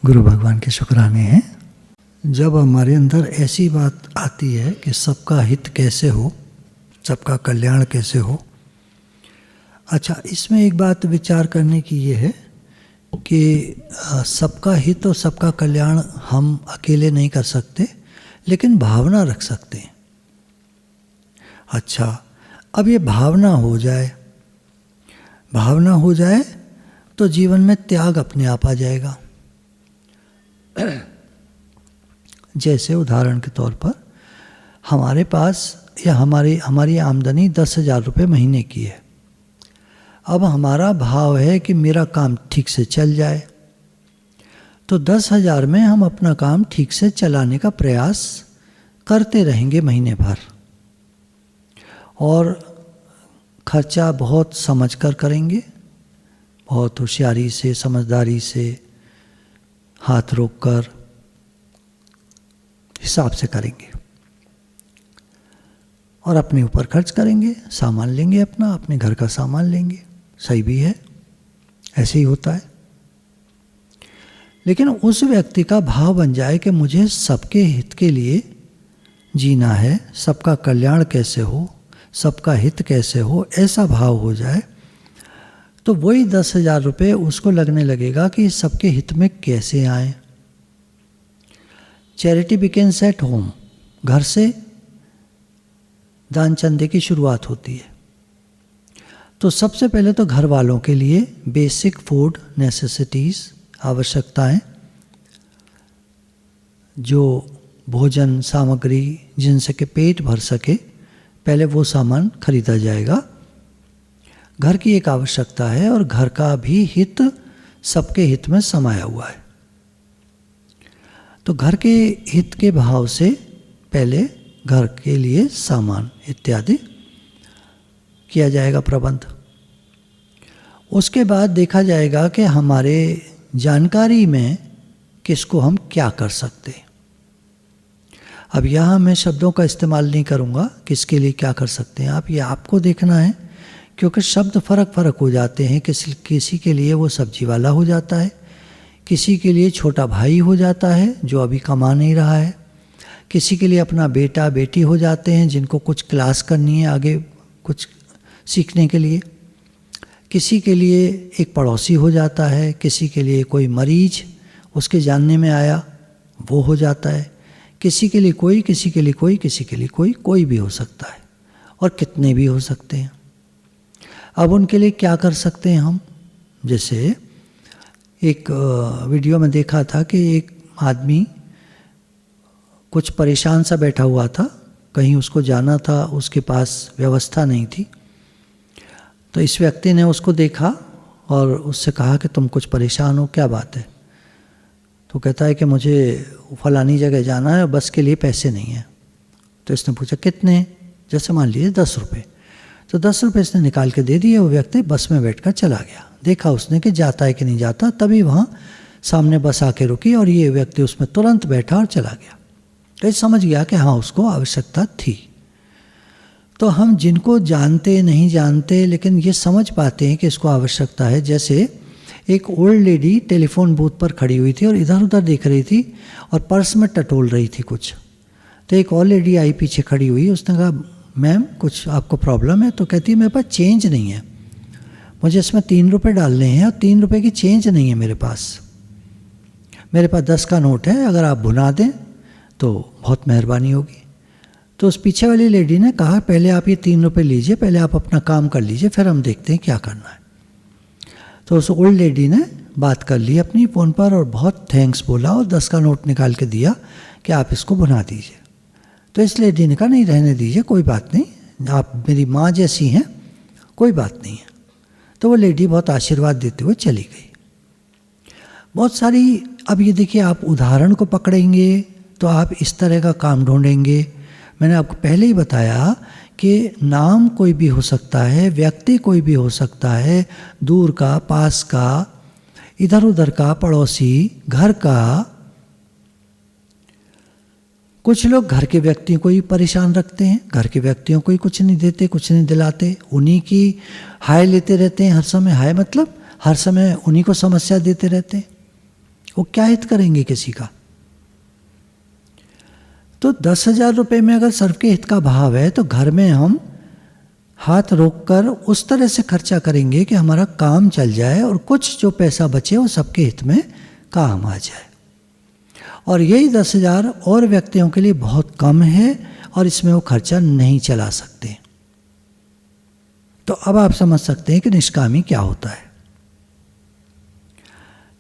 गुरु भगवान के शुक्राने हैं। जब हमारे अंदर ऐसी बात आती है कि सबका हित कैसे हो, सबका कल्याण कैसे हो। अच्छा, इसमें एक बात विचार करने की ये है कि सबका हित और सबका कल्याण हम अकेले नहीं कर सकते, लेकिन भावना रख सकते हैं। अच्छा, अब ये भावना हो जाए तो जीवन में त्याग अपने आप आ जाएगा। जैसे उदाहरण के तौर पर हमारे पास या हमारी आमदनी 10,000 रुपये महीने की है। अब हमारा भाव है कि मेरा काम ठीक से चल जाए, तो 10,000 में हम अपना काम ठीक से चलाने का प्रयास करते रहेंगे महीने भर, और खर्चा बहुत समझ कर करेंगे, बहुत होशियारी से, समझदारी से, हाथ रोक कर हिसाब से करेंगे और अपने ऊपर खर्च करेंगे। सामान लेंगे, अपने घर का सामान लेंगे। सही भी है, ऐसे ही होता है। लेकिन उस व्यक्ति का भाव बन जाए कि मुझे सबके हित के लिए जीना है, सबका कल्याण कैसे हो, सबका हित कैसे हो, ऐसा भाव हो जाए, तो वही 10,000 रुपये उसको लगने लगेगा कि सबके हित में कैसे आए। चैरिटी बिगिंस एट होम, घर से दान चंदे की शुरुआत होती है। तो सबसे पहले तो घर वालों के लिए बेसिक फूड नेसेसिटीज़, आवश्यकताएं, जो भोजन सामग्री जिनसे के पेट भर सके, पहले वो सामान खरीदा जाएगा। घर की एक आवश्यकता है और घर का भी हित सबके हित में समाया हुआ है। तो घर के हित के भाव से पहले घर के लिए सामान इत्यादि किया जाएगा प्रबंध। उसके बाद देखा जाएगा कि हमारे जानकारी में किसको हम क्या कर सकते हैं। अब यहाँ मैं शब्दों का इस्तेमाल नहीं करूँगा, किसके लिए क्या कर सकते हैं आप, ये आपको देखना है, क्योंकि शब्द फ़र्क हो जाते हैं। किसी के लिए वो सब्जी वाला हो जाता है, किसी के लिए छोटा भाई हो जाता है जो अभी कमा नहीं रहा है, किसी के लिए अपना बेटा बेटी हो जाते हैं जिनको कुछ क्लास करनी है आगे कुछ सीखने के लिए, किसी के लिए एक पड़ोसी हो जाता है, किसी के लिए कोई मरीज उसके जानने में आया वो हो जाता है, किसी के लिए कोई, किसी के लिए कोई, किसी के लिए कोई भी हो सकता है, और कितने भी हो सकते हैं। अब उनके लिए क्या कर सकते हैं हम। जैसे एक वीडियो में देखा था कि एक आदमी कुछ परेशान सा बैठा हुआ था, कहीं उसको जाना था, उसके पास व्यवस्था नहीं थी। तो इस व्यक्ति ने उसको देखा और उससे कहा कि तुम कुछ परेशान हो, क्या बात है। तो कहता है कि मुझे फलानी जगह जाना है, बस के लिए पैसे नहीं हैं। तो इसने पूछा कितने, जैसे मान लीजिए 10 रुपये। तो 10 रुपये इसने निकाल के दे दिए। वो व्यक्ति बस में बैठकर चला गया। देखा उसने कि जाता है कि नहीं जाता, तभी वहाँ सामने बस आके रुकी और ये व्यक्ति उसमें तुरंत बैठा और चला गया। तो ये समझ गया कि हाँ, उसको आवश्यकता थी। तो हम जिनको जानते नहीं जानते, लेकिन ये समझ पाते हैं कि इसको आवश्यकता है। जैसे एक ओल्ड लेडी टेलीफोन बूथ पर खड़ी हुई थी और इधर उधर देख रही थी और पर्स में टटोल रही थी कुछ। तो एक और लेडी आई पीछे खड़ी हुई, उसने कहा मैम कुछ आपको प्रॉब्लम है। तो कहती है मेरे पास चेंज नहीं है, मुझे इसमें 3 रुपये डालने हैं और 3 रुपये की चेंज नहीं है मेरे पास 10 का नोट है, अगर आप भुना दें तो बहुत मेहरबानी होगी। तो उस पीछे वाली लेडी ने कहा पहले आप ये 3 रुपये लीजिए, पहले आप अपना काम कर लीजिए, फिर हम देखते हैं क्या करना है। तो उस ओल्ड लेडी ने बात कर ली अपनी फ़ोन पर और बहुत थैंक्स बोला और 10 का नोट निकाल के दिया कि आप इसको भुना दीजिए। तो इस लेडी ने कहा नहीं, रहने दीजिए, कोई बात नहीं, आप मेरी माँ जैसी हैं, कोई बात नहीं है। तो वो लेडी बहुत आशीर्वाद देते हुए चली गई। बहुत सारी, अब ये देखिए, आप उदाहरण को पकड़ेंगे तो आप इस तरह का काम ढूंढेंगे। मैंने आपको पहले ही बताया कि नाम कोई भी हो सकता है, व्यक्ति कोई भी हो सकता है, दूर का, पास का, इधर उधर का, पड़ोसी, घर का। कुछ लोग घर के व्यक्तियों को ही परेशान रखते हैं, घर के व्यक्तियों को ही कुछ नहीं देते, कुछ नहीं दिलाते, उन्हीं की हाय लेते रहते हैं हर समय। हाय मतलब हर समय उन्हीं को समस्या देते रहते हैं। वो क्या हित करेंगे किसी का? तो 10,000 रुपये में अगर सर्व के हित का भाव है तो घर में हम हाथ रोककर उस तरह से खर्चा करेंगे कि हमारा काम चल जाए और कुछ जो पैसा बचे वो सबके हित में काम आ जाए। और यही 10,000 और व्यक्तियों के लिए बहुत कम है और इसमें वो खर्चा नहीं चला सकते। तो अब आप समझ सकते हैं कि निष्कामी क्या होता है।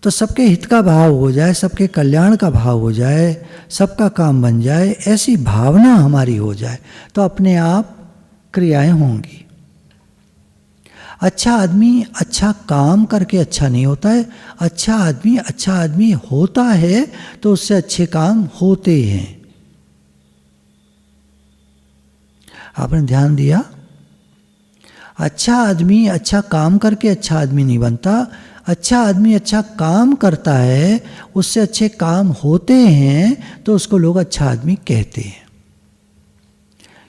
तो सबके हित का भाव हो जाए, सबके कल्याण का भाव हो जाए, सबका काम बन जाए, ऐसी भावना हमारी हो जाए तो अपने आप क्रियाएं होंगी। अच्छा आदमी अच्छा काम करके अच्छा नहीं होता है। अच्छा आदमी होता है तो उससे अच्छे काम होते हैं। आपने ध्यान दिया? अच्छा आदमी अच्छा काम करके अच्छा आदमी नहीं बनता। अच्छा आदमी अच्छा काम करता है, उससे अच्छे काम होते हैं तो उसको लोग अच्छा आदमी कहते हैं,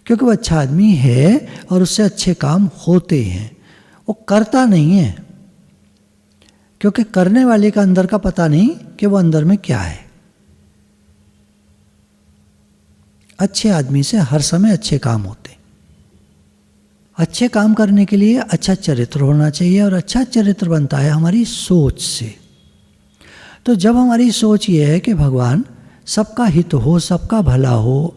क्योंकि वो अच्छा आदमी है और उससे अच्छे काम होते हैं। वो करता नहीं है, क्योंकि करने वाले का अंदर का पता नहीं कि वो अंदर में क्या है। अच्छे आदमी से हर समय अच्छे काम होते। अच्छे काम करने के लिए अच्छा चरित्र होना चाहिए और अच्छा चरित्र बनता है हमारी सोच से। तो जब हमारी सोच ये है कि भगवान सबका हित हो, सबका भला हो,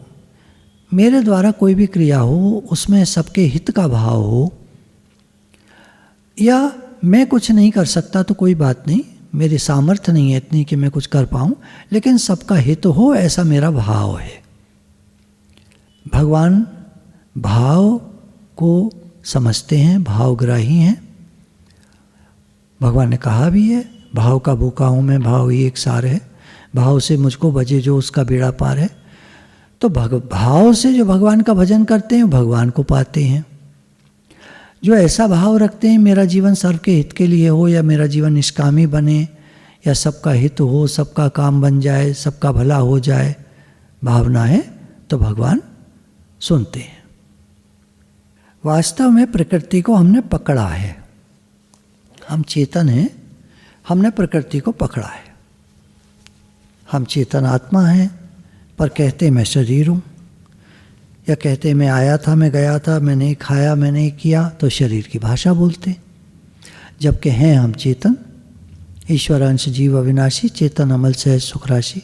मेरे द्वारा कोई भी क्रिया हो उसमें सबके हित का भाव हो, या मैं कुछ नहीं कर सकता तो कोई बात नहीं, मेरी सामर्थ्य नहीं है इतनी कि मैं कुछ कर पाऊँ, लेकिन सबका हित हो ऐसा मेरा भाव है। भगवान भाव को समझते हैं, भावग्राही हैं। भगवान ने कहा भी है, भाव का भूखा हूँ मैं, भाव ही एक सार है, भाव से मुझको भजे जो उसका बेड़ा पार है। तो भाव से जो भगवान का भजन करते हैं भगवान को पाते हैं। जो ऐसा भाव रखते हैं मेरा जीवन सर्व के हित के लिए हो, या मेरा जीवन निष्कामी बने, या सबका हित हो, सबका काम बन जाए, सबका भला हो जाए, भावना है, तो भगवान सुनते हैं। वास्तव में प्रकृति को हमने पकड़ा है। हम चेतन हैं, हमने प्रकृति को पकड़ा है। हम चेतन आत्मा हैं, पर कहते मैं शरीर हूँ, या कहते मैं आया था, मैं गया था, मैंने खाया, मैंने किया, तो शरीर की भाषा बोलते। जबकि हैं हम चेतन, ईश्वर अंश जीव अविनाशी, चेतन अमल सहज सुख राशि।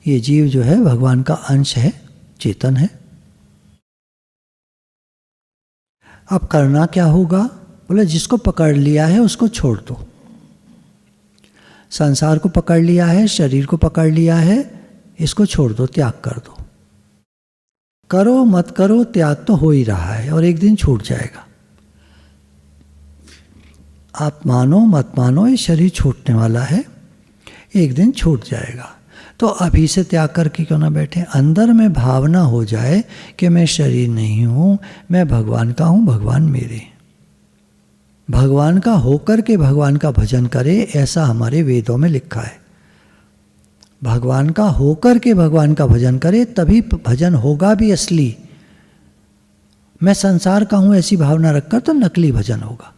ये जीव जो है भगवान का अंश है, चेतन है। अब करना क्या होगा? बोले जिसको पकड़ लिया है उसको छोड़ दो। संसार को पकड़ लिया है, शरीर को पकड़ लिया है, इसको छोड़ दो, त्याग कर दो। करो मत करो, त्याग तो हो ही रहा है और एक दिन छूट जाएगा। आप मानो मत मानो, ये शरीर छूटने वाला है, एक दिन छूट जाएगा। तो अभी से त्याग करके क्यों ना बैठे? अंदर में भावना हो जाए कि मैं शरीर नहीं हूँ, मैं भगवान का हूँ, भगवान मेरे। भगवान का होकर के भगवान का भजन करे, ऐसा हमारे वेदों में लिखा है। भगवान का होकर के भगवान का भजन करे, तभी भजन होगा भी असली। मैं संसार का हूँ ऐसी भावना रखकर तो नकली भजन होगा।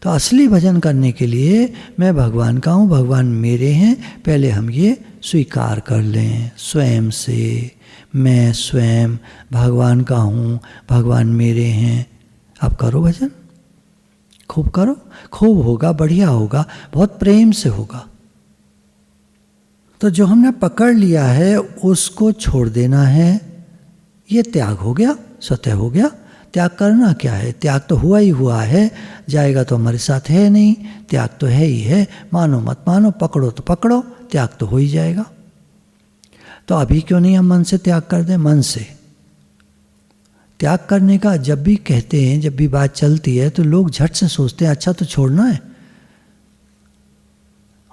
तो असली भजन करने के लिए मैं भगवान का हूँ, भगवान मेरे हैं, पहले हम ये स्वीकार कर लें स्वयं से। मैं स्वयं भगवान का हूँ, भगवान मेरे हैं। अब करो भजन, खूब करो, खूब होगा, बढ़िया होगा, बहुत प्रेम से होगा। तो जो हमने पकड़ लिया है उसको छोड़ देना है, ये त्याग हो गया, स्वतः हो गया। त्याग करना क्या है? त्याग तो हुआ ही हुआ है, जाएगा तो हमारे साथ है नहीं, त्याग तो है ही है। मानो मत मानो, पकड़ो तो पकड़ो, त्याग तो हो ही जाएगा। तो अभी क्यों नहीं हम मन से त्याग कर दें? मन से त्याग करने का जब भी कहते हैं, जब भी बात चलती है तो लोग झट से सोचते हैं अच्छा तो छोड़ना है।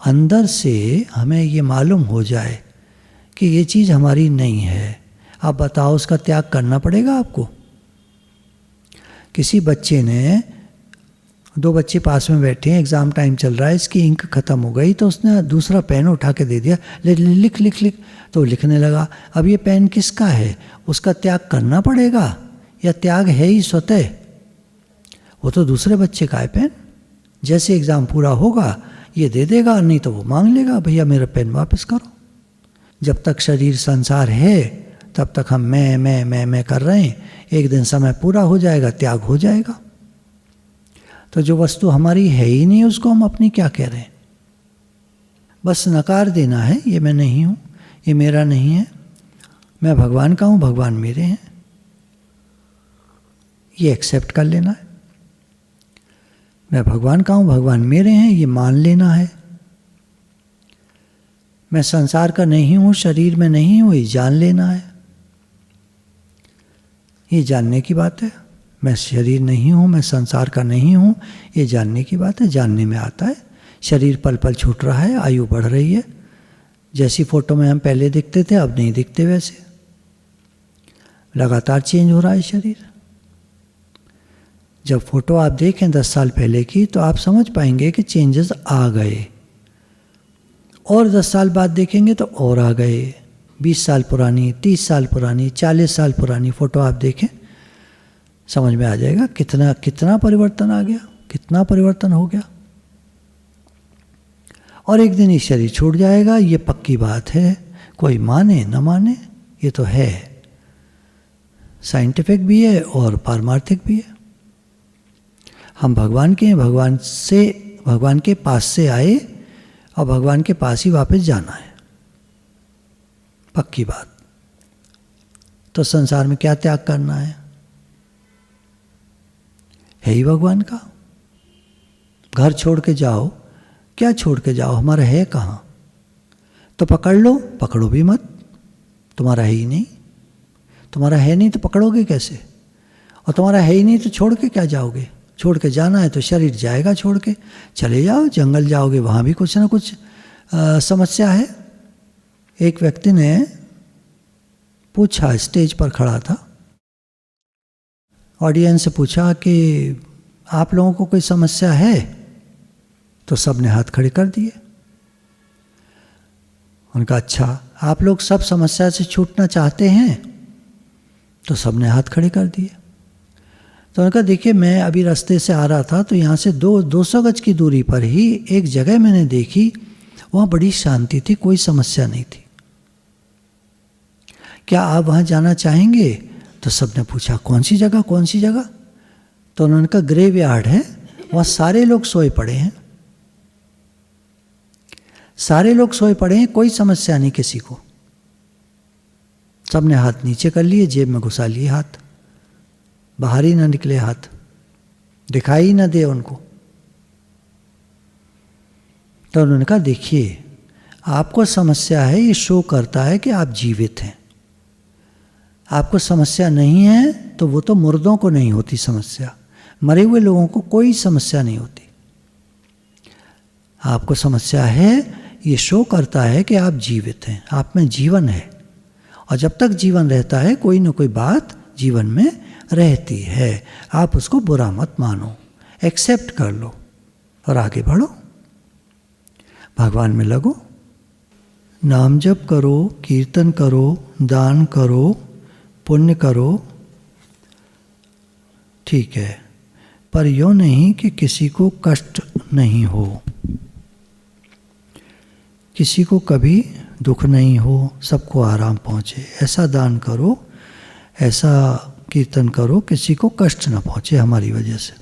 अंदर से हमें ये मालूम हो जाए कि ये चीज़ हमारी नहीं है। आप बताओ, उसका त्याग करना पड़ेगा आपको। किसी बच्चे ने, दो बच्चे पास में बैठे हैं, एग्ज़ाम टाइम चल रहा है, इसकी इंक ख़त्म हो गई तो उसने दूसरा पेन उठा के दे दिया, लिख लिख लिख, तो लिखने लगा। अब ये पेन किसका है? उसका त्याग करना पड़ेगा या त्याग है ही स्वतः? वो तो दूसरे बच्चे का है पेन। जैसे एग्ज़ाम पूरा होगा ये दे देगा, नहीं तो वो मांग लेगा, भैया मेरा पेन वापस करो। जब तक शरीर संसार है तब तक हम मैं कर रहे हैं। एक दिन समय पूरा हो जाएगा, त्याग हो जाएगा। तो जो वस्तु हमारी है ही नहीं उसको हम अपनी क्या कह रहे हैं? बस नकार देना है, ये मैं नहीं हूँ, ये मेरा नहीं है, मैं भगवान का हूँ, भगवान मेरे हैं, ये एक्सेप्ट कर लेना है। मैं भगवान का हूँ, भगवान मेरे हैं, ये मान लेना है। मैं संसार का नहीं हूँ, शरीर में नहीं हूँ, ये जान लेना है। ये जानने की बात है। मैं शरीर नहीं हूँ, मैं संसार का नहीं हूँ, ये जानने की बात है। जानने में आता है शरीर पल पल छूट रहा है, आयु बढ़ रही है। जैसी फोटो में हम पहले दिखते थे अब नहीं दिखते वैसे, लगातार चेंज हो रहा है शरीर। जब फोटो आप देखें 10 साल पहले की तो आप समझ पाएंगे कि चेंजेस आ गए, और 10 साल बाद देखेंगे तो और आ गए। 20 साल पुरानी, 30 साल पुरानी, 40 साल पुरानी फ़ोटो आप देखें, समझ में आ जाएगा कितना कितना परिवर्तन आ गया, कितना परिवर्तन हो गया। और एक दिन ये शरीर छूट जाएगा, ये पक्की बात है, कोई माने न माने, ये तो है। साइंटिफिक भी है और पारमार्थिक भी है। हम भगवान के हैं, भगवान के पास से आए और भगवान के पास ही वापस जाना है, पक्की बात। तो संसार में क्या त्याग करना है ही भगवान का। घर छोड़ के जाओ, क्या छोड़ के जाओ, हमारा है कहाँ? तो पकड़ लो, पकड़ो भी मत, तुम्हारा है ही नहीं। तुम्हारा है नहीं तो पकड़ोगे कैसे? और तुम्हारा है ही नहीं तो छोड़ के क्या जाओगे? छोड़ के जाना है तो शरीर जाएगा छोड़ के, चले जाओ, जंगल जाओगे, वहाँ भी कुछ ना कुछ समस्या है। एक व्यक्ति ने पूछा, स्टेज पर खड़ा था, ऑडियंस से पूछा कि आप लोगों को कोई समस्या है? तो सब ने हाथ खड़े कर दिए। उनका अच्छा, आप लोग सब समस्या से छूटना चाहते हैं? तो सब ने हाथ खड़े कर दिए। तो उनका देखिए, मैं अभी रास्ते से आ रहा था तो यहाँ से 200 गज की दूरी पर ही एक जगह मैंने देखी, वहाँ बड़ी शांति थी, कोई समस्या नहीं थी। क्या आप वहाँ जाना चाहेंगे? तो सबने पूछा कौन सी जगह, कौन सी जगह? तो उन्होंने कहा ग्रेव यार्ड है, वहाँ सारे लोग सोए पड़े हैं, सारे लोग सोए पड़े हैं, कोई समस्या नहीं किसी को। सबने हाथ नीचे कर लिए, जेब में घुसा लिए हाथ, बाहर ही ना निकले हाथ, दिखाई ना दे उनको। तो उन्होंने कहा देखिए, आपको समस्या है, ये शो करता है कि आप जीवित हैं। आपको समस्या नहीं है तो वो तो मुर्दों को नहीं होती समस्या, मरे हुए लोगों को कोई समस्या नहीं होती। आपको समस्या है, ये शो करता है कि आप जीवित हैं, आप में जीवन है, और जब तक जीवन रहता है कोई ना कोई बात जीवन में रहती है। आप उसको बुरा मत मानो, एक्सेप्ट कर लो और आगे बढ़ो, भगवान में लगो, नाम जप करो, कीर्तन करो, दान करो, पुण्य करो, ठीक है, पर यूँ नहीं कि किसी को कष्ट नहीं हो, किसी को कभी दुख नहीं हो, सबको आराम पहुँचे, ऐसा दान करो, ऐसा कीर्तन करो, किसी को कष्ट ना पहुँचे हमारी वजह से।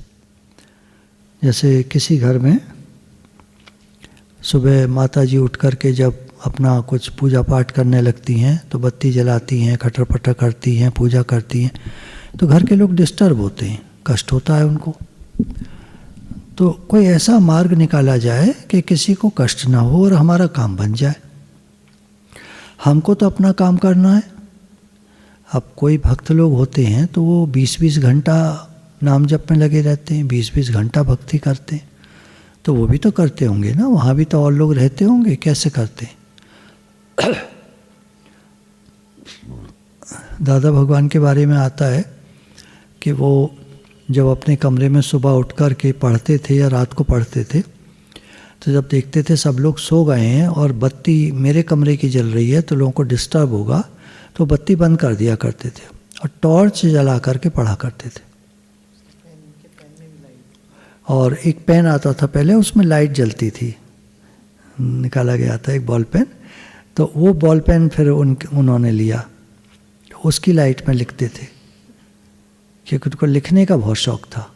जैसे किसी घर में सुबह माता जी उठ कर के जब अपना कुछ पूजा पाठ करने लगती हैं तो बत्ती जलाती हैं, खटर पटर करती हैं, पूजा करती हैं, तो घर के लोग डिस्टर्ब होते हैं, कष्ट होता है उनको। तो कोई ऐसा मार्ग निकाला जाए कि किसी को कष्ट ना हो और हमारा काम बन जाए। हमको तो अपना काम करना है। अब कोई भक्त लोग होते हैं तो वो 20-20 घंटा नाम जप में लगे रहते हैं, 20-20 घंटा भक्ति करते हैं, तो वो भी तो करते होंगे ना, वहाँ भी तो और लोग रहते होंगे, कैसे करते हैं? दादा भगवान के बारे में आता है कि वो जब अपने कमरे में सुबह उठ कर के पढ़ते थे या रात को पढ़ते थे, तो जब देखते थे सब लोग सो गए हैं और बत्ती मेरे कमरे की जल रही है तो लोगों को डिस्टर्ब होगा, तो बत्ती बंद कर दिया करते थे और टॉर्च जला करके पढ़ा करते थे। और एक पेन आता था पहले, उसमें लाइट जलती थी, निकाला गया था एक बॉल पेन, तो वो बॉल पेन फिर उन्होंने लिया, उसकी लाइट में लिखते थे क्योंकि उनको लिखने का बहुत शौक था।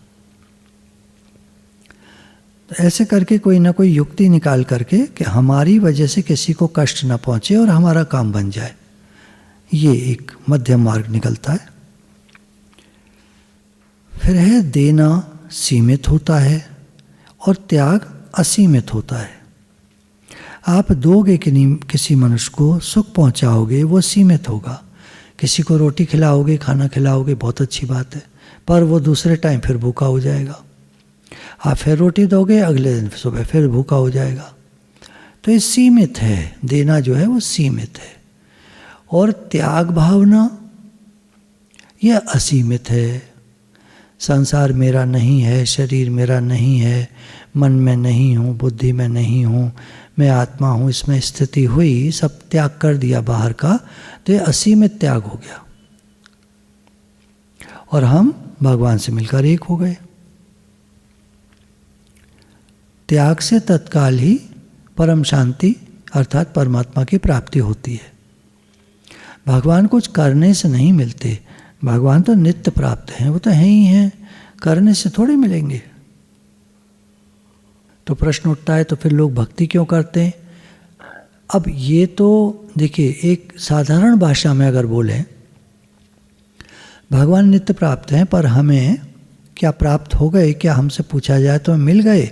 तो ऐसे करके कोई ना कोई युक्ति निकाल करके कि हमारी वजह से किसी को कष्ट ना पहुंचे और हमारा काम बन जाए, ये एक मध्यम मार्ग निकलता है। फिर है देना सीमित होता है और त्याग असीमित होता है। आप दोगे कि नहीं किसी मनुष्य को सुख पहुंचाओगे, वो सीमित होगा। किसी को रोटी खिलाओगे, खाना खिलाओगे, बहुत अच्छी बात है, पर वो दूसरे टाइम फिर भूखा हो जाएगा। आप फिर रोटी दोगे, अगले दिन सुबह फिर भूखा हो जाएगा। तो ये सीमित है, देना जो है वो सीमित है। और त्याग भावना यह असीमित है। संसार मेरा नहीं है, शरीर मेरा नहीं है, मन में नहीं हूँ, बुद्धि में नहीं हूँ, मैं आत्मा हूँ, इसमें स्थिति हुई, सब त्याग कर दिया बाहर का, तो ये असीमित त्याग हो गया और हम भगवान से मिलकर एक हो गए। त्याग से तत्काल ही परम शांति अर्थात परमात्मा की प्राप्ति होती है। भगवान कुछ करने से नहीं मिलते, भगवान तो नित्य प्राप्त हैं, वो तो हैं ही हैं, करने से थोड़े मिलेंगे। तो प्रश्न उठता है तो फिर लोग भक्ति क्यों करते हैं? अब ये तो देखिए, एक साधारण भाषा में अगर बोलें, भगवान नित्य प्राप्त हैं, पर हमें क्या प्राप्त हो गए, क्या हमसे पूछा जाए तो मिल गए,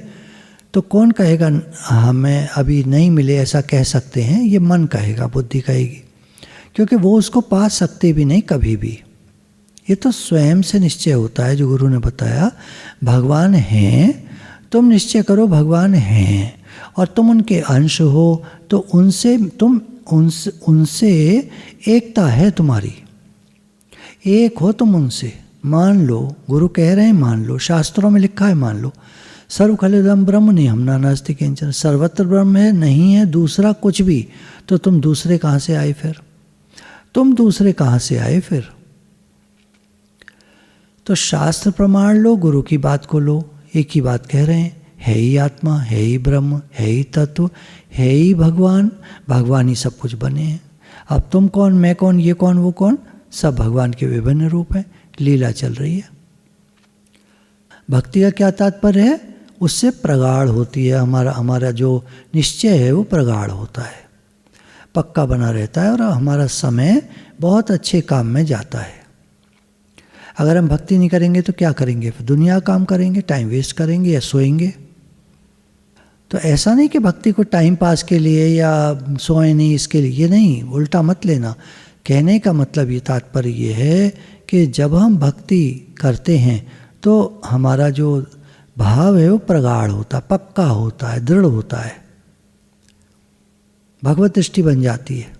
तो कौन कहेगा हमें अभी नहीं मिले, ऐसा कह सकते हैं? ये मन कहेगा, बुद्धि कहेगी, क्योंकि वो उसको पा सकते भी नहीं कभी भी। ये तो स्वयं से निश्चय होता है, जो गुरु ने बताया, भगवान हैं, तुम निश्चय करो भगवान हैं और तुम उनके अंश हो, तो उनसे एकता है तुम्हारी, एक हो तुम उनसे, मान लो, गुरु कह रहे हैं मान लो, शास्त्रों में लिखा है मान लो। सर्व खलिदम ब्रह्म निहम नानास्ति किंचन, सर्वत्र ब्रह्म है, नहीं है दूसरा कुछ भी, तो तुम दूसरे कहाँ से आए फिर? तुम दूसरे कहाँ से आए फिर? तो शास्त्र प्रमाण लो, गुरु की बात को लो, एक ही बात कह रहे हैं, है ही आत्मा, है ही ब्रह्म, है ही तत्व, है ही भगवान, भगवान ही सब कुछ बने हैं। अब तुम कौन, मैं कौन, ये कौन, वो कौन, सब भगवान के विभिन्न रूप हैं, लीला चल रही है। भक्ति का क्या तात्पर्य है? उससे प्रगाढ़ होती है, हमारा जो निश्चय है वो प्रगाढ़ होता है, पक्का बना रहता है और हमारा समय बहुत अच्छे काम में जाता है। अगर हम भक्ति नहीं करेंगे तो क्या करेंगे? फिर दुनिया काम करेंगे, टाइम वेस्ट करेंगे या सोएंगे। तो ऐसा नहीं कि भक्ति को टाइम पास के लिए या सोए नहीं इसके लिए, ये नहीं, उल्टा मत लेना। कहने का मतलब ये तात्पर्य ये है कि जब हम भक्ति करते हैं तो हमारा जो भाव है वो प्रगाढ़ होता है, पक्का होता है, दृढ़ होता है, भगवत दृष्टि बन जाती है।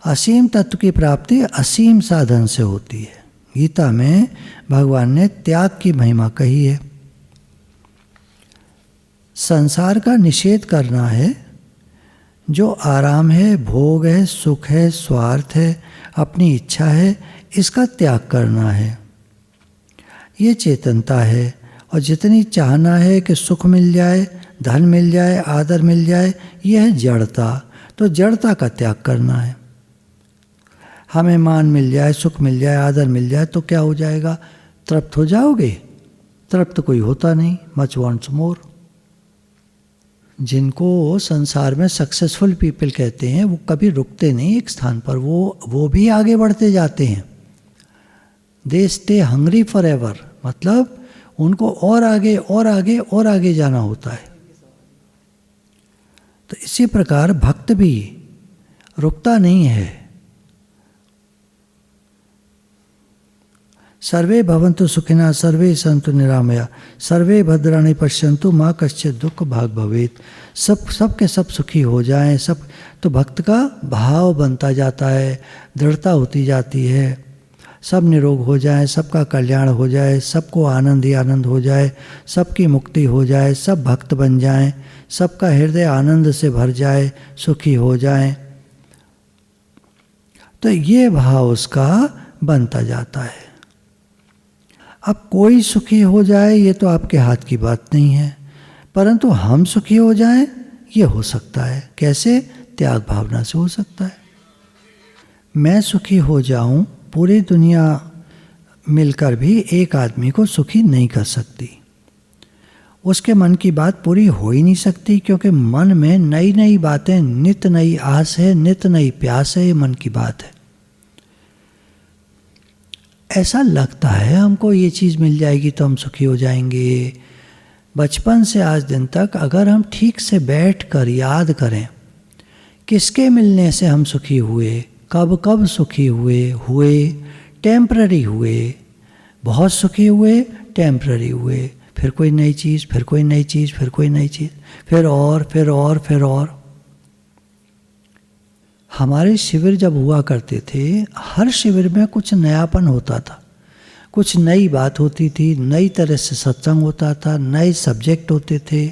असीम तत्व की प्राप्ति असीम साधन से होती है। गीता में भगवान ने त्याग की महिमा कही है। संसार का निषेध करना है, जो आराम है, भोग है, सुख है, स्वार्थ है, अपनी इच्छा है, इसका त्याग करना है। ये चेतनता है। और जितनी चाहना है कि सुख मिल जाए, धन मिल जाए, आदर मिल जाए, यह है जड़ता। तो जड़ता का त्याग करना है। हमें मान मिल जाए, सुख मिल जाए, आदर मिल जाए तो क्या हो जाएगा? तृप्त हो जाओगे? तृप्त कोई होता नहीं, मच वांट्स मोर। जिनको संसार में सक्सेसफुल पीपल कहते हैं, वो कभी रुकते नहीं एक स्थान पर, वो भी आगे बढ़ते जाते हैं। They stay hungry for ever, मतलब उनको और आगे और आगे और आगे जाना होता है। तो इसी प्रकार भक्त भी रुकता नहीं है। सर्वे भवन्तु सुखिनः, सर्वे सन्तु निरामया, सर्वे भद्राणि पश्यन्तु माँ कश्चित् दुःख भाग् भवेत्। सब के सब सुखी हो जाएं, सब। तो भक्त का भाव बनता जाता है, दृढ़ता होती जाती है, सब निरोग हो जाए, सबका कल्याण हो जाए, सबको आनंद ही आनंद हो जाए, सबकी मुक्ति हो जाए, सब भक्त बन जाएं, सबका हृदय आनंद से भर जाए, सुखी हो जाएं। तो ये भाव उसका बनता जाता है। अब कोई सुखी हो जाए ये तो आपके हाथ की बात नहीं है, परंतु हम सुखी हो जाएं ये हो सकता है। कैसे? त्याग भावना से हो सकता है। मैं सुखी हो जाऊं, पूरी दुनिया मिलकर भी एक आदमी को सुखी नहीं कर सकती। उसके मन की बात पूरी हो ही नहीं सकती, क्योंकि मन में नई नई बातें, नित नई आस है, नित नई प्यास है, ये मन की बात है। ऐसा लगता है हमको ये चीज़ मिल जाएगी तो हम सुखी हो जाएंगे। बचपन से आज दिन तक अगर हम ठीक से बैठकर याद करें किसके मिलने से हम सुखी हुए, कब कब सुखी हुए, टेम्पररी हुए, बहुत सुखी हुए, टेम्पररी हुए, फिर कोई नई चीज़, फिर कोई नई चीज़, फिर कोई नई चीज़, फिर और। हमारे शिविर जब हुआ करते थे, हर शिविर में कुछ नयापन होता था, कुछ नई बात होती थी, नई तरह से सत्संग होता था, नए सब्जेक्ट होते थे,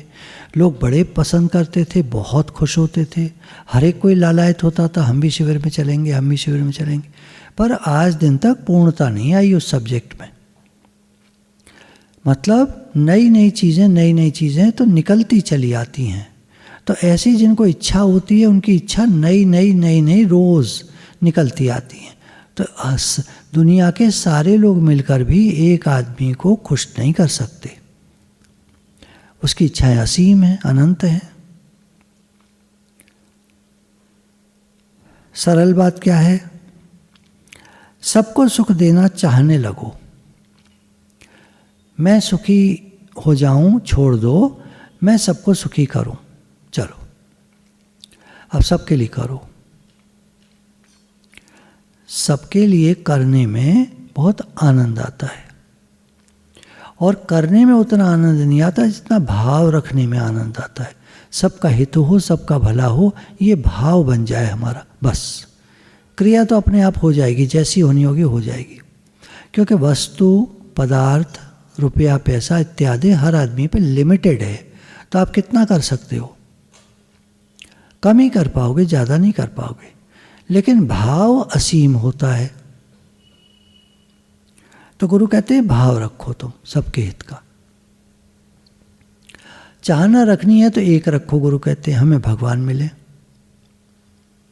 लोग बड़े पसंद करते थे, बहुत खुश होते थे। हर एक कोई लालायत होता था, हम भी शिविर में चलेंगे, हम भी शिविर में चलेंगे। पर आज दिन तक पूर्णता नहीं आई उस सब्जेक्ट में। मतलब नई नई चीज़ें तो निकलती चली आती हैं। तो ऐसी जिनको इच्छा होती है, उनकी इच्छा नई रोज़ निकलती आती है। तो दुनिया के सारे लोग मिलकर भी एक आदमी को खुश नहीं कर सकते। उसकी इच्छाएं असीम हैं, अनंत हैं। सरल बात क्या है? सबको सुख देना चाहने लगो। मैं सुखी हो जाऊं, छोड़ दो, मैं सबको सुखी करूं। चलो अब सबके लिए करो। सबके लिए करने में बहुत आनंद आता है, और करने में उतना आनंद नहीं आता जितना भाव रखने में आनंद आता है। सबका हित हो, सबका भला हो, ये भाव बन जाए हमारा, बस क्रिया तो अपने आप हो जाएगी, जैसी होनी होगी हो जाएगी। क्योंकि वस्तु, पदार्थ, रुपया, पैसा इत्यादि हर आदमी पे लिमिटेड है। तो आप कितना कर सकते हो? कम ही कर पाओगे, ज़्यादा नहीं कर पाओगे। लेकिन भाव असीम होता है। तो गुरु कहते हैं भाव रखो तुम सबके हित का। चाहना रखनी है तो एक रखो। गुरु कहते हैं हमें भगवान मिले,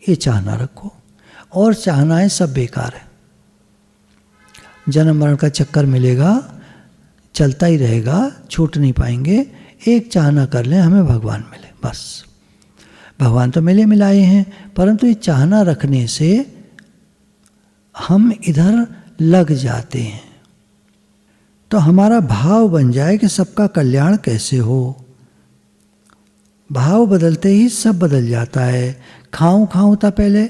ये चाहना रखो। और चाहनाएं सब बेकार है। जन्म मरण का चक्कर मिलेगा, चलता ही रहेगा, छूट नहीं पाएंगे। एक चाहना कर लें हमें भगवान मिले, बस। भगवान तो मिले मिलाए हैं, परंतु ये चाहना रखने से हम इधर लग जाते हैं। तो हमारा भाव बन जाए कि सबका कल्याण कैसे हो। भाव बदलते ही सब बदल जाता है। खाऊं था पहले,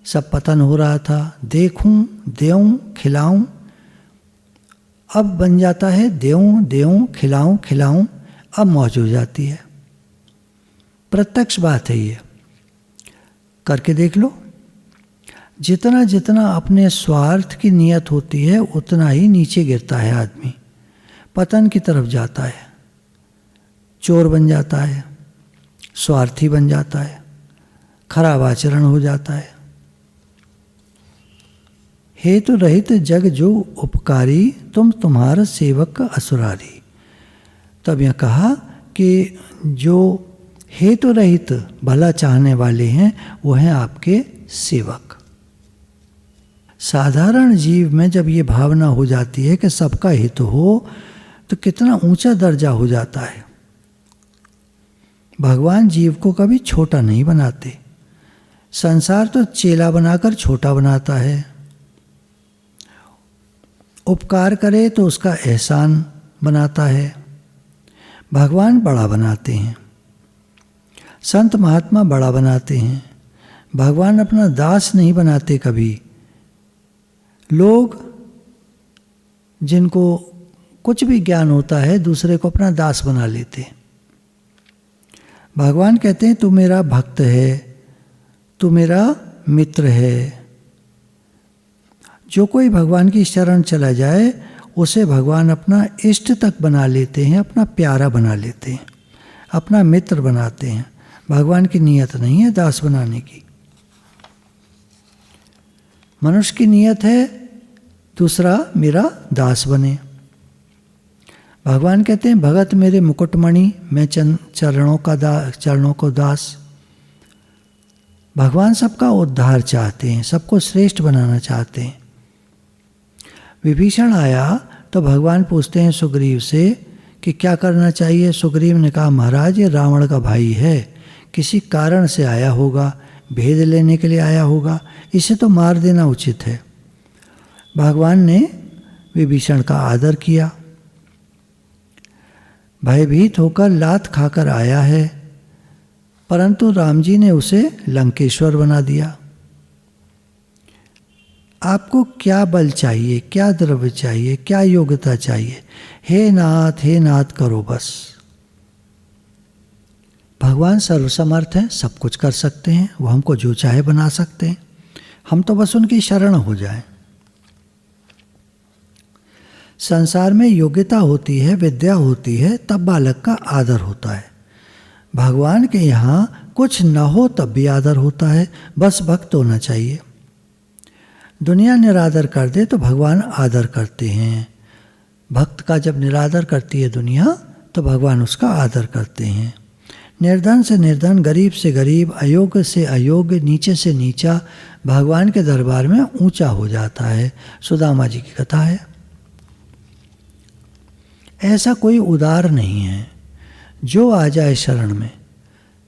सब पतन हो रहा था। देखूं, देऊं, खिलाऊं, अब बन जाता है देऊं, खिलाऊं, अब मौज हो जाती है। प्रत्यक्ष बात है ये, करके देख लो। जितना जितना अपने स्वार्थ की नियत होती है, उतना ही नीचे गिरता है आदमी, पतन की तरफ जाता है, चोर बन जाता है, स्वार्थी बन जाता है, खराब आचरण हो जाता है। हेतु रहित जग जो उपकारी, तुम तुम्हारा सेवक असुरारी। तब यह कहा कि जो हेतु रहित भला चाहने वाले हैं वो हैं आपके सेवक। साधारण जीव में जब ये भावना हो जाती है कि सबका हित हो, तो कितना ऊंचा दर्जा हो जाता है। भगवान जीव को कभी छोटा नहीं बनाते। संसार तो चेला बनाकर छोटा बनाता है। उपकार करे तो उसका एहसान बनाता है। भगवान बड़ा बनाते हैं, संत महात्मा बड़ा बनाते हैं। भगवान अपना दास नहीं बनाते कभी। लोग जिनको कुछ भी ज्ञान होता है, दूसरे को अपना दास बना लेते हैं। भगवान कहते हैं तू मेरा भक्त है, तू मेरा मित्र है। जो कोई भगवान की शरण चला जाए, उसे भगवान अपना इष्ट तक बना लेते हैं, अपना प्यारा बना लेते हैं, अपना मित्र बनाते हैं। भगवान की नीयत नहीं है दास बनाने की। मनुष्य की नीयत है दूसरा मेरा दास बने। भगवान कहते हैं भगत मेरे मुकुटमणि, मैं चरणों को दास। भगवान सबका उद्धार चाहते हैं, सबको श्रेष्ठ बनाना चाहते हैं। विभीषण आया तो भगवान पूछते हैं सुग्रीव से कि क्या करना चाहिए। सुग्रीव ने कहा महाराज ये रावण का भाई है, किसी कारण से आया होगा, भेद लेने के लिए आया होगा, इसे तो मार देना उचित है। भगवान ने विभीषण का आदर किया। भयभीत होकर लात खाकर आया है, परंतु राम जी ने उसे लंकेश्वर बना दिया। आपको क्या बल चाहिए, क्या द्रव्य चाहिए, क्या योग्यता चाहिए, हे नाथ करो बस। भगवान सर्वसमर्थ हैं, सब कुछ कर सकते हैं, वो हमको जो चाहे बना सकते हैं, हम तो बस उनकी शरण हो जाएं। संसार में योग्यता होती है, विद्या होती है, तब बालक का आदर होता है। भगवान के यहाँ कुछ न हो तब भी आदर होता है, बस भक्त होना चाहिए। दुनिया निरादर कर दे तो भगवान आदर करते हैं। भक्त का जब निरादर करती है दुनिया तो भगवान उसका आदर करते हैं। निर्धन से निर्धन, गरीब से गरीब, अयोग्य से अयोग्य, नीचे से नीचा भगवान के दरबार में ऊंचा हो जाता है। सुदामा जी की कथा है। ऐसा कोई उदार नहीं है जो आ जाए शरण में।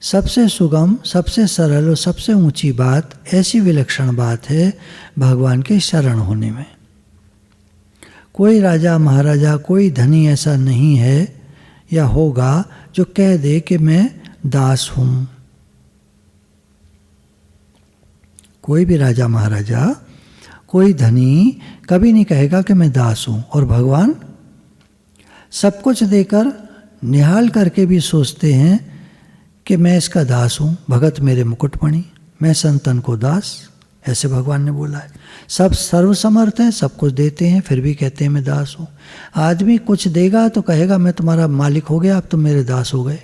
सबसे सुगम, सबसे सरल और सबसे ऊंची बात, ऐसी विलक्षण बात है भगवान के शरण होने में। कोई राजा महाराजा, कोई धनी ऐसा नहीं है या होगा जो कह दे कि मैं दास हूं। कोई भी राजा महाराजा, कोई धनी कभी नहीं कहेगा कि मैं दास हूं। और भगवान सब कुछ देकर निहाल करके भी सोचते हैं कि मैं इसका दास हूँ। भगत मेरे मुकुटमणि, मैं संतन को दास, ऐसे भगवान ने बोला है। सब सर्वसमर्थ हैं, सब कुछ देते हैं, फिर भी कहते हैं मैं दास हूँ। आदमी कुछ देगा तो कहेगा मैं तुम्हारा मालिक हो गया, अब तुम मेरे दास हो गए।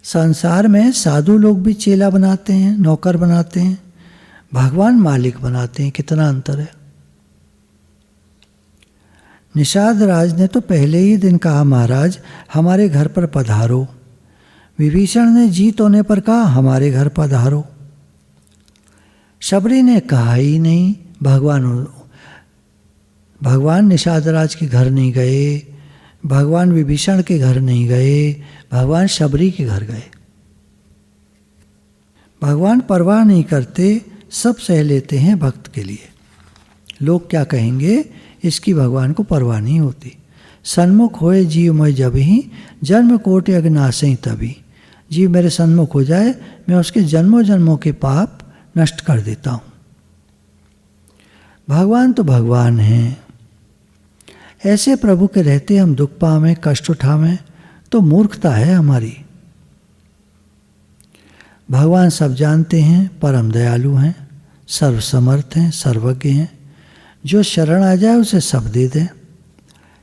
संसार में साधु लोग भी चेला बनाते हैं, नौकर बनाते हैं, भगवान मालिक बनाते हैं। कितना अंतर है। निषाद राज ने तो पहले ही दिन कहा महाराज हमारे घर पर पधारो। विभीषण ने जीत होने पर कहा हमारे घर पधारो। शबरी ने कहा ही नहीं। भगवान निषाद राज के घर नहीं गए, भगवान विभीषण के घर नहीं गए, भगवान शबरी के घर गए। भगवान परवाह नहीं करते, सब सह लेते हैं भक्त के लिए। लोग क्या कहेंगे इसकी भगवान को परवाह नहीं होती। सन्मुख होए जीव मैं जब ही, जन्म कोटि अग्नाशय तभी। जीव मेरे सन्मुख हो जाए, मैं उसके जन्मों जन्मों के पाप नष्ट कर देता हूँ। भगवान तो भगवान हैं। ऐसे प्रभु के रहते हम दुख पावें, कष्ट उठावें तो मूर्खता है हमारी। भगवान सब जानते हैं, परम दयालु हैं, सर्वसमर्थ हैं, सर्वज्ञ हैं। जो शरण आ जाए उसे सब दे दें।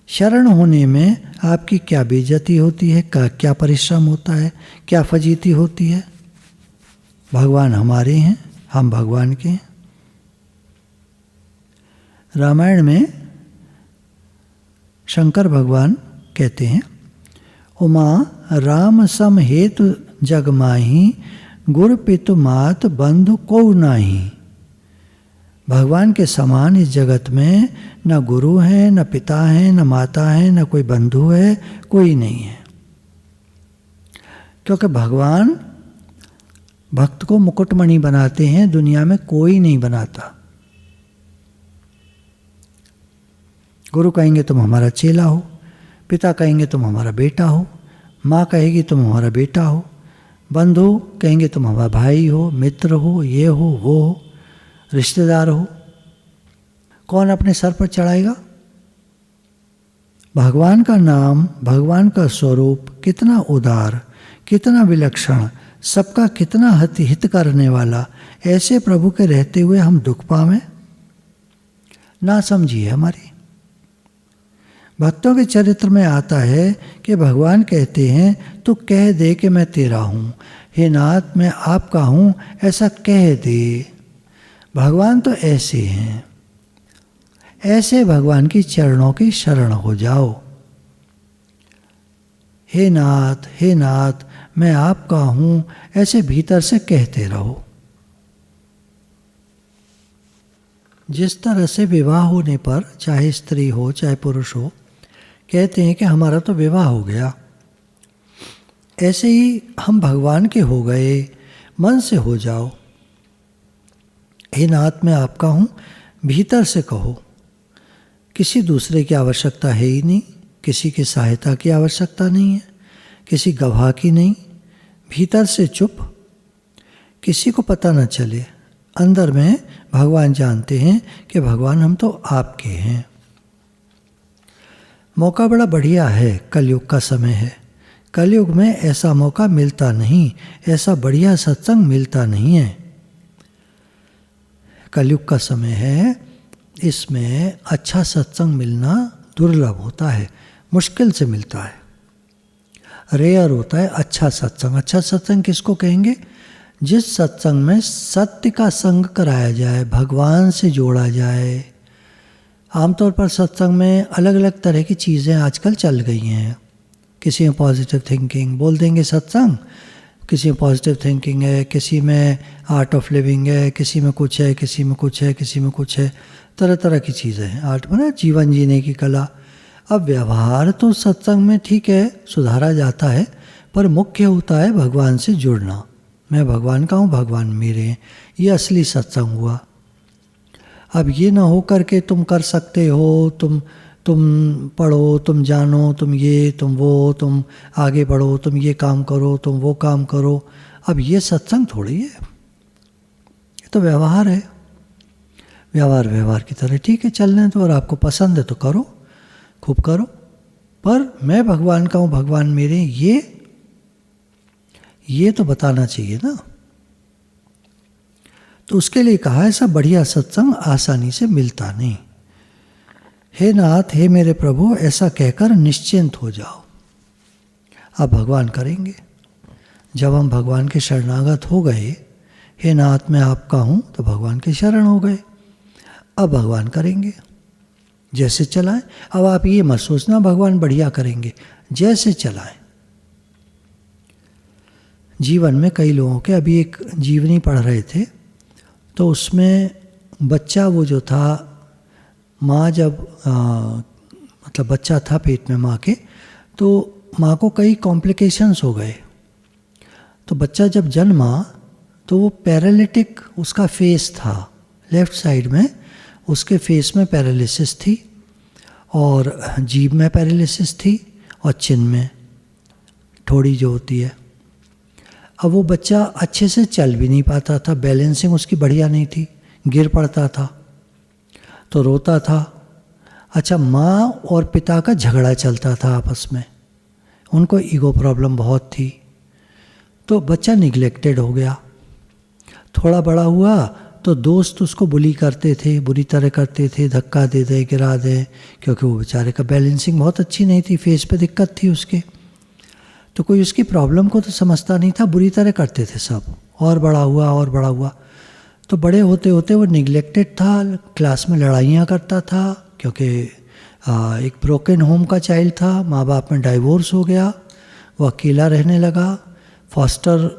शरण होने में आपकी क्या बेइज्जती होती है, क्या परिश्रम होता है, क्या फजीती होती है। भगवान हमारे हैं, हम भगवान के हैं। रामायण में शंकर भगवान कहते हैं उमा राम सम हेतु जग माही, गुर पितु मात बंधु को नाही। भगवान के समान इस जगत में न गुरु है, न पिता है, न माता है, न कोई बंधु है, कोई नहीं है। क्योंकि भगवान भक्त को मुकुटमणि बनाते हैं, दुनिया में कोई नहीं बनाता। गुरु कहेंगे तुम हमारा चेला हो, पिता कहेंगे तुम हमारा बेटा हो, माँ कहेगी तुम हमारा बेटा हो, बंधु कहेंगे तुम हमारा भाई हो, मित्र हो, ये हो, वो हो, रिश्तेदार हो। कौन अपने सर पर चढ़ाएगा? भगवान का नाम, भगवान का स्वरूप कितना उदार, कितना विलक्षण, सबका कितना हित करने वाला। ऐसे प्रभु के रहते हुए हम दुख पावें, ना समझिए हमारी। भक्तों के चरित्र में आता है कि भगवान कहते हैं तू कह दे कि मैं तेरा हूँ, हे नाथ मैं आपका हूँ, ऐसा कह दे। भगवान तो ऐसे हैं, ऐसे भगवान की चरणों की शरण हो जाओ। हे नाथ मैं आपका हूँ, ऐसे भीतर से कहते रहो। जिस तरह से विवाह होने पर, चाहे स्त्री हो चाहे पुरुष हो, कहते हैं कि हमारा तो विवाह हो गया, ऐसे ही हम भगवान के हो गए, मन से हो जाओ। हे नाथ मैं आपका हूँ, भीतर से कहो। किसी दूसरे की आवश्यकता है ही नहीं, किसी की सहायता की आवश्यकता नहीं है, किसी गवाह की नहीं, भीतर से चुप, किसी को पता न चले। अंदर में भगवान जानते हैं कि भगवान हम तो आपके हैं। मौका बड़ा बढ़िया है, कलयुग का समय है। कलयुग में ऐसा मौका मिलता नहीं, ऐसा बढ़िया सत्संग मिलता नहीं है। कलयुग का समय है, इसमें अच्छा सत्संग मिलना दुर्लभ होता है, मुश्किल से मिलता है, रेयर होता है अच्छा सत्संग। अच्छा सत्संग किसको कहेंगे? जिस सत्संग में सत्य का संग कराया जाए, भगवान से जोड़ा जाए। आमतौर पर सत्संग में अलग अलग तरह की चीज़ें आजकल चल गई हैं। किसी में पॉजिटिव थिंकिंग बोल देंगे सत्संग, किसी में पॉजिटिव थिंकिंग है, किसी में आर्ट ऑफ लिविंग है, किसी में कुछ है, किसी में कुछ है, किसी में कुछ है, तरह तरह की चीज़ें हैं। आर्ट में जीवन जीने की कला। अब व्यवहार तो सत्संग में ठीक है, सुधारा जाता है, पर मुख्य होता है भगवान से जुड़ना। मैं भगवान का हूँ, भगवान मेरे हैं, ये असली सत्संग हुआ। अब ये ना हो करके तुम कर सकते हो, तुम पढ़ो, तुम जानो, तुम ये, तुम वो, तुम आगे बढ़ो, तुम ये काम करो, तुम वो काम करो। अब ये सत्संग थोड़ी है, ये तो व्यवहार है। व्यवहार की तरह ठीक है, चलने तो, और आपको पसंद है तो करो, खूब करो, पर मैं भगवान का हूँ, भगवान मेरे, ये तो बताना चाहिए ना। तो उसके लिए कहा ऐसा बढ़िया सत्संग आसानी से मिलता नहीं। हे नाथ, हे मेरे प्रभु, ऐसा कहकर निश्चिंत हो जाओ। अब भगवान करेंगे। जब हम भगवान के शरणागत हो गए, हे नाथ मैं आपका हूँ, तो भगवान के शरण हो गए। अब भगवान करेंगे, जैसे चलाएं। अब आप ये मत सोचना भगवान बढ़िया करेंगे, जैसे चलाएं। जीवन में कई लोगों के, अभी एक जीवनी पढ़ रहे थे, तो उसमें बच्चा वो जो था, माँ जब मतलब बच्चा था पेट में माँ के, तो माँ को कई कॉम्प्लिकेशंस हो गए। तो बच्चा जब जन्मा तो वो पैरालिटिक उसका फेस था, लेफ्ट साइड में उसके फेस में पैरालिसिस थी, और जीभ में पैरालिसिस थी, और चिन में थोड़ी जो होती है। अब वो बच्चा अच्छे से चल भी नहीं पाता था, बैलेंसिंग उसकी बढ़िया नहीं थी, गिर पड़ता था, तो रोता था। अच्छा, माँ और पिता का झगड़ा चलता था आपस में, उनको ईगो प्रॉब्लम बहुत थी, तो बच्चा निगलेक्टेड हो गया। थोड़ा बड़ा हुआ तो दोस्त उसको बुली करते थे, बुरी तरह करते थे, धक्का दे दे, गिरा दे, क्योंकि वो बेचारे का बैलेंसिंग बहुत अच्छी नहीं थी, फेस पे दिक्कत थी उसके। तो कोई उसकी प्रॉब्लम को तो समझता नहीं था, बुरी तरह करते थे सब। और बड़ा हुआ, तो बड़े होते होते वो निगलेक्टेड था, क्लास में लड़ाइयाँ करता था, क्योंकि एक ब्रोकन होम का चाइल्ड था, माँ बाप में डाइवोर्स हो गया, वो अकेला रहने लगा। फॉस्टर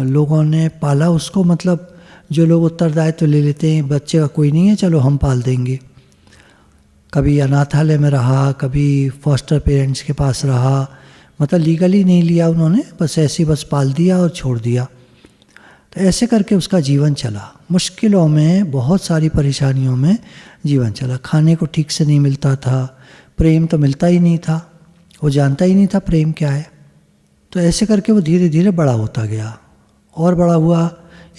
लोगों ने पाला उसको, मतलब जो लोग उत्तरदायित्व ले लेते हैं, बच्चे का कोई नहीं है, चलो हम पाल देंगे। कभी अनाथालय में रहा, कभी फॉस्टर पेरेंट्स के पास रहा, मतलब लीगली नहीं लिया उन्होंने, बस ऐसे बस पाल दिया और छोड़ दिया। तो ऐसे करके उसका जीवन चला, मुश्किलों में, बहुत सारी परेशानियों में जीवन चला। खाने को ठीक से नहीं मिलता था, प्रेम तो मिलता ही नहीं था, वो जानता ही नहीं था प्रेम क्या है। तो ऐसे करके वो धीरे धीरे बड़ा होता गया, और बड़ा हुआ।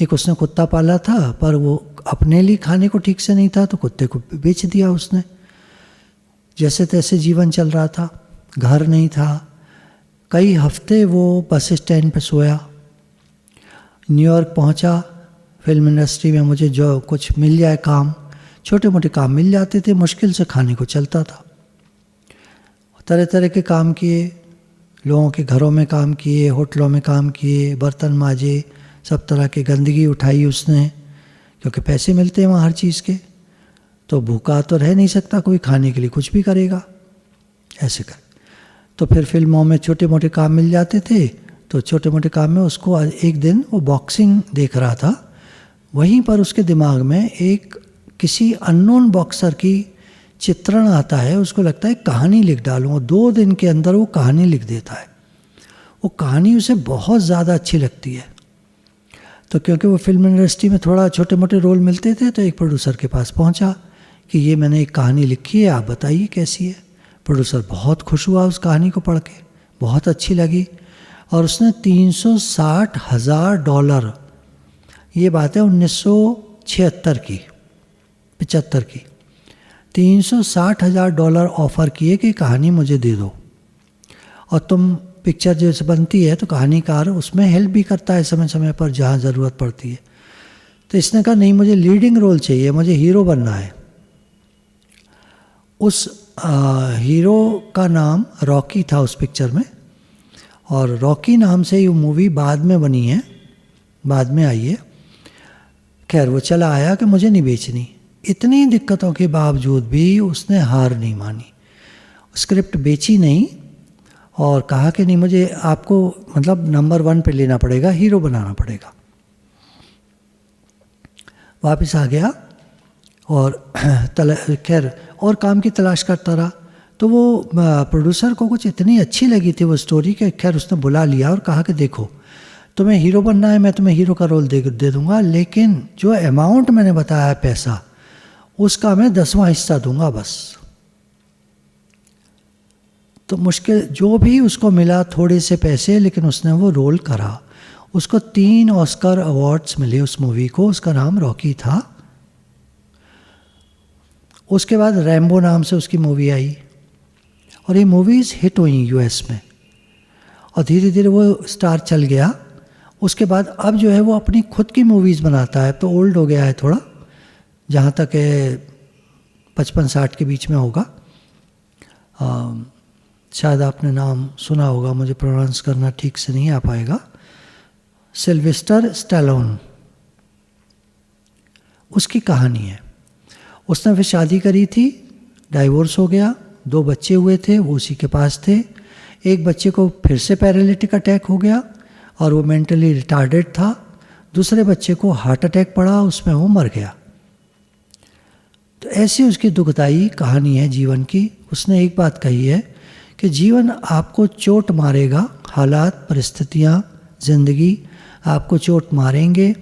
एक उसने कुत्ता पाला था, पर वो अपने लिए खाने को ठीक से नहीं था, तो कुत्ते को बेच दिया उसने। जैसे तैसे जीवन चल रहा था, घर नहीं था। कई हफ्ते वो बस स्टैंड पे सोया। न्यूयॉर्क पहुंचा, फिल्म इंडस्ट्री में मुझे जो कुछ मिल जाए काम, छोटे मोटे काम मिल जाते थे, मुश्किल से खाने को चलता था। तरह तरह के काम किए, लोगों के घरों में काम किए, होटलों में काम किए, बर्तन माजे, सब तरह की गंदगी उठाई उसने, क्योंकि पैसे मिलते हैं वहाँ हर चीज़ के। तो भूखा तो रह नहीं सकता, कोई खाने के लिए कुछ भी करेगा, ऐसे कर। तो फिर फिल्मों में छोटे मोटे काम मिल जाते थे, तो छोटे मोटे काम में उसको एक दिन वो बॉक्सिंग देख रहा था, वहीं पर उसके दिमाग में एक किसी अननोन बॉक्सर की चित्रण आता है, उसको लगता है कहानी लिख डालूँ, 2 दिन के अंदर वो कहानी लिख देता है। वो कहानी उसे बहुत ज़्यादा अच्छी लगती है, तो क्योंकि वो फिल्म इंडस्ट्री में थोड़ा छोटे मोटे रोल मिलते थे, तो एक प्रोड्यूसर के पास पहुंचा कि ये मैंने एक कहानी लिखी है, आप बताइए कैसी है। प्रोड्यूसर बहुत खुश हुआ उस कहानी को पढ़ के, बहुत अच्छी लगी, और उसने $360,000, ये बात है 1976 की, 75 की, $360,000 ऑफ़र किए कि कहानी मुझे दे दो, और तुम पिक्चर जैसे बनती है तो कहानीकार उसमें हेल्प भी करता है समय समय पर जहाँ ज़रूरत पड़ती है। तो इसने कहा नहीं, मुझे लीडिंग रोल चाहिए, मुझे हीरो बनना है। उस हीरो का नाम रॉकी था उस पिक्चर में, और रॉकी नाम से ये मूवी बाद में बनी है, बाद में आई है। खैर वो चला आया कि मुझे नहीं बेचनी। इतनी दिक्कतों के बावजूद भी उसने हार नहीं मानी, स्क्रिप्ट बेची नहीं, और कहा कि नहीं, मुझे आपको मतलब नंबर 1 पे लेना पड़ेगा, हीरो बनाना पड़ेगा। वापस आ गया और खैर और काम की तलाश करता रहा। तो वो प्रोड्यूसर को कुछ इतनी अच्छी लगी थी वो स्टोरी कि खैर उसने बुला लिया और कहा कि देखो तुम्हें हीरो बनना है, मैं तुम्हें हीरो का रोल दे दूंगा, लेकिन जो अमाउंट मैंने बताया है पैसा, उसका मैं 10वां हिस्सा दूंगा बस। तो मुश्किल जो भी उसको मिला, थोड़े से पैसे, लेकिन उसने वो रोल करा। उसको 3 ऑस्कर अवार्ड्स मिले उस मूवी को, उसका नाम रॉकी था। उसके बाद रैम्बो नाम से उसकी मूवी आई, और ये मूवीज़ हिट हुई यूएस में, और धीरे धीरे वो स्टार चल गया। उसके बाद अब जो है वो अपनी खुद की मूवीज़ बनाता है, तो ओल्ड हो गया है थोड़ा, जहाँ तक है 55-60 के बीच में होगा। शायद आपने नाम सुना होगा, मुझे प्रोनाउंस करना ठीक से नहीं आ पाएगा, सिल्वेस्टर स्टैलोन, उसकी कहानी है। उसने फिर शादी करी थी, डाइवोर्स हो गया, 2 बच्चे हुए थे, वो उसी के पास थे। एक बच्चे को फिर से पैरालिटिक अटैक हो गया और वो मेंटली रिटार्डेड था। दूसरे बच्चे को हार्ट अटैक पड़ा, उसमें वो मर गया। तो ऐसी उसकी दुखदाई कहानी है जीवन की। उसने एक बात कही है कि जीवन आपको चोट मारेगा, हालात, परिस्थितियाँ, ज़िंदगी आपको चोट मारेंगे,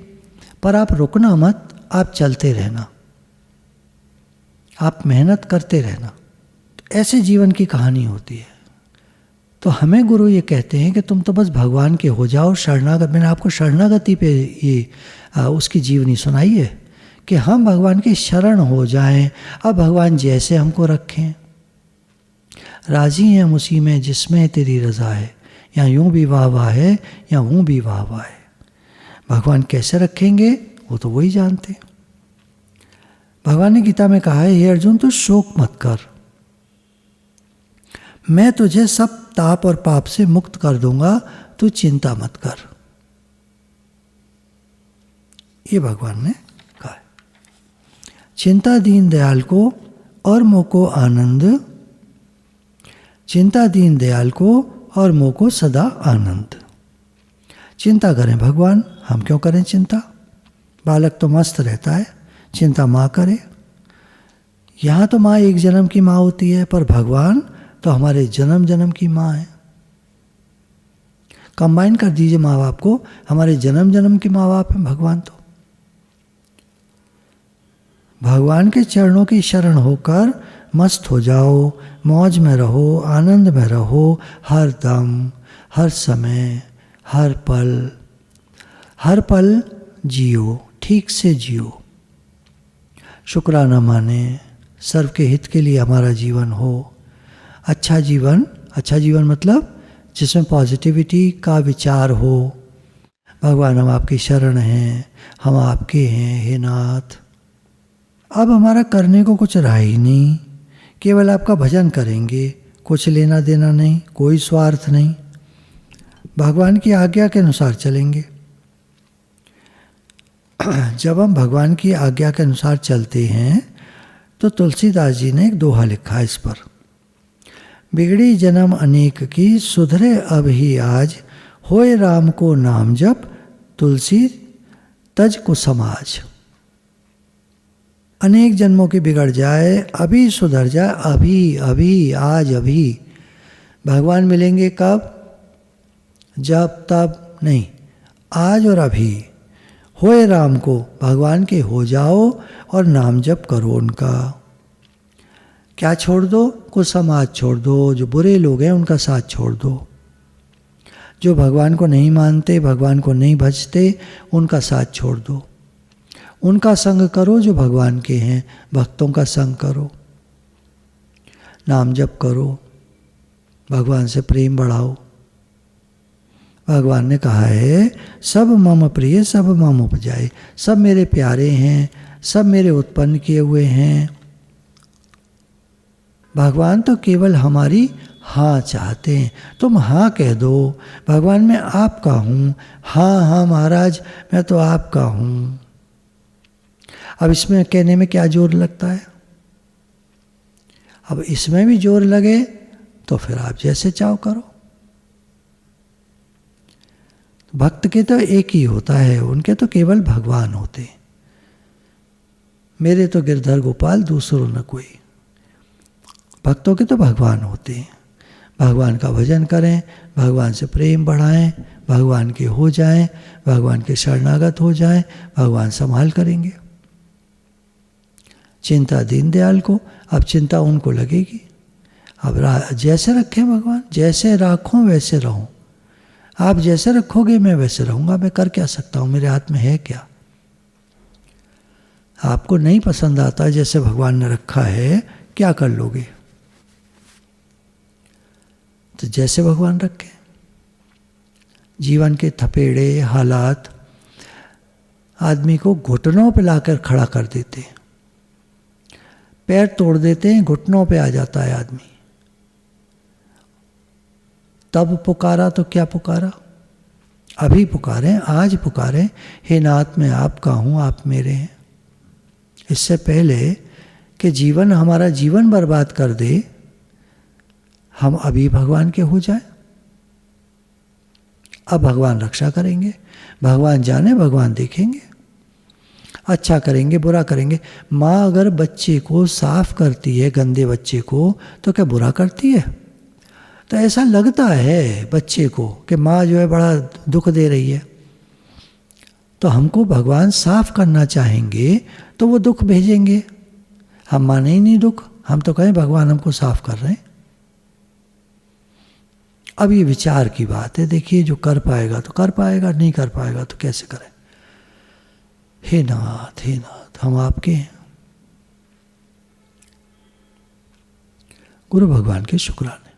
पर आप रुकना मत, आप चलते रहना, आप मेहनत करते रहना। तो ऐसे जीवन की कहानी होती है। तो हमें गुरु ये कहते हैं कि तुम तो बस भगवान के हो जाओ, शरणागत। मैंने आपको शरणागति पे ये उसकी जीवनी सुनाई है कि हम भगवान की शरण हो जाएं। अब भगवान जैसे हमको रखें, राजी हैं हम उसी में जिसमें तेरी रज़ा है, या यूं भी वाह वाह है या यूं भी वाह वाह है। भगवान कैसे रखेंगे वो तो वही जानते। भगवान ने गीता में कहा है, हे अर्जुन तू शोक मत कर, मैं तुझे सब ताप और पाप से मुक्त कर दूंगा, तू चिंता मत कर। ये भगवान ने कहा है। चिंता दीन दयाल को और मोह को आनंद, चिंता दीन दयाल को और मोह को सदा आनंद। चिंता करें भगवान, हम क्यों करें चिंता? बालक तो मस्त रहता है, चिंता माँ करे। यहाँ तो माँ एक जन्म की माँ होती है, पर भगवान तो हमारे जन्म जन्म की माँ है। कंबाइन कर दीजिए माँ बाप को, हमारे जन्म जन्म के माँ बाप हैं भगवान। तो भगवान के चरणों की शरण होकर मस्त हो जाओ, मौज में रहो, आनंद में रहो, हर दम, हर समय, हर पल जियो, ठीक से जियो। शुक्राना माने, सर्व के हित के लिए हमारा जीवन हो। अच्छा जीवन मतलब जिसमें पॉजिटिविटी का विचार हो। भगवान हम आपकी शरण हैं, हम आपके हैं हे नाथ। अब हमारा करने को कुछ रहा ही नहीं, केवल आपका भजन करेंगे, कुछ लेना देना नहीं, कोई स्वार्थ नहीं, भगवान की आज्ञा के अनुसार चलेंगे। जब हम भगवान की आज्ञा के अनुसार चलते हैं तो तुलसीदास जी ने एक दोहा लिखा इस पर, बिगड़ी जन्म अनेक की सुधरे अब ही आज, होए राम को नाम जप तुलसी तज को समाज। अनेक जन्मों की बिगड़ जाए अभी सुधर जाए, अभी अभी आज अभी। भगवान मिलेंगे कब? जब तब नहीं, आज और अभी। होए राम को, भगवान के हो जाओ और नाम जप करो उनका। क्या छोड़ दो? कुछ समाज छोड़ दो, जो बुरे लोग हैं उनका साथ छोड़ दो। जो भगवान को नहीं मानते, भगवान को नहीं भजते, उनका साथ छोड़ दो। उनका संग करो जो भगवान के हैं, भक्तों का संग करो, नाम जप करो, भगवान से प्रेम बढ़ाओ। भगवान ने कहा है सब मम प्रिय सब मम उपजाए, सब मेरे प्यारे हैं, सब मेरे उत्पन्न किए हुए हैं। भगवान तो केवल हमारी हाँ चाहते हैं। तुम हाँ कह दो, भगवान मैं आपका हूँ, हाँ हाँ महाराज मैं तो आपका हूँ। अब इसमें कहने में क्या जोर लगता है? अब इसमें भी जोर लगे तो फिर आप जैसे चाहो करो। भक्त के तो एक ही होता है, उनके तो केवल भगवान होते। मेरे तो गिरधर गोपाल दूसरों न कोई। भक्तों के तो भगवान होते हैं। भगवान का भजन करें, भगवान से प्रेम बढ़ाएं, भगवान के हो जाएं, भगवान के शरणागत हो जाएं, भगवान संभाल करेंगे। चिंता दीनदयाल को, अब चिंता उनको लगेगी। अब जैसे रखें भगवान, जैसे राखूं वैसे रहूं। आप जैसे रखोगे मैं वैसे रहूंगा। मैं कर क्या सकता हूं, मेरे हाथ में है क्या? आपको नहीं पसंद आता जैसे भगवान ने रखा है, क्या कर लोगे? तो जैसे भगवान रखे। जीवन के थपेड़े हालात आदमी को घुटनों पे लाकर खड़ा कर देते हैं, पैर तोड़ देते हैं, घुटनों पे आ जाता है आदमी। तब पुकारा तो क्या पुकारा? अभी पुकारें, आज पुकारें, हे नाथ मैं आपका हूँ, आप मेरे हैं। इससे पहले कि जीवन हमारा जीवन बर्बाद कर दे, हम अभी भगवान के हो जाए। अब भगवान रक्षा करेंगे, भगवान जाने, भगवान देखेंगे। अच्छा करेंगे बुरा करेंगे। माँ अगर बच्चे को साफ करती है, गंदे बच्चे को, तो क्या बुरा करती है? तो ऐसा लगता है बच्चे को कि माँ जो है बड़ा दुख दे रही है। तो हमको भगवान साफ करना चाहेंगे तो वो दुख भेजेंगे। हम माने ही नहीं दुख, हम तो कहें भगवान हमको साफ कर रहे हैं। अब ये विचार की बात है। देखिए, जो कर पाएगा तो कर पाएगा, नहीं कर पाएगा तो कैसे करें। हे नाथ, हे नाथ, हम आपके हैं। गुरु भगवान के शुक्राने।